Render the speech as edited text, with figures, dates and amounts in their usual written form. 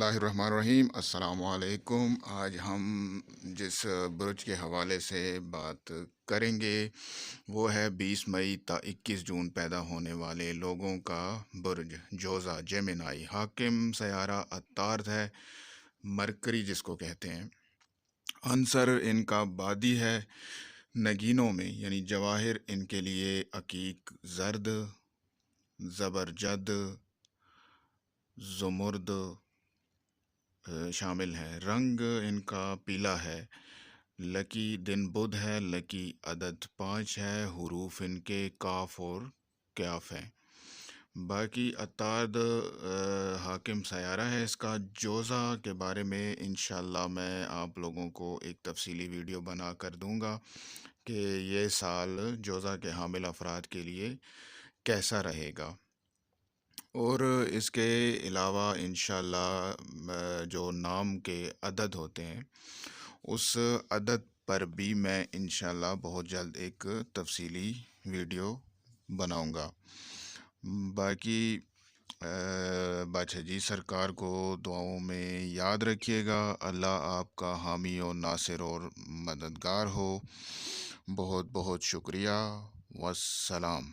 اللہ الرحمن الرحیم۔ السلام علیکم۔ آج ہم جس برج کے حوالے سے بات کریں گے وہ ہے 20 مئی تا 21 جون پیدا ہونے والے لوگوں کا برج جوزا جیمنائی۔ حاکم سیارہ عطارد ہے، مرکری جس کو کہتے ہیں۔ عنصر ان کا بادی ہے۔ نگینوں میں یعنی جواہر ان کے لیے عقیق زرد، زبرجد، زمرد شامل ہے۔ رنگ ان کا پیلا ہے۔ لکی دن بدھ ہے۔ لکی عدد 5 ہے۔ حروف ان کے کاف اور کیاف ہیں۔ باقی عطارد حاکم سیارہ ہے اس کا۔ جوزا کے بارے میں انشاءاللہ میں آپ لوگوں کو ایک تفصیلی ویڈیو بنا کر دوں گا کہ یہ سال جوزا کے حامل افراد کے لیے کیسا رہے گا، اور اس کے علاوہ انشاءاللہ جو نام کے عدد ہوتے ہیں اس عدد پر بھی میں انشاءاللہ بہت جلد ایک تفصیلی ویڈیو بناؤں گا۔ باقی بادشاہ جی سرکار کو دعاؤں میں یاد رکھیے گا۔ اللہ آپ کا حامی و ناصر اور مددگار ہو۔ بہت بہت شکریہ، والسلام۔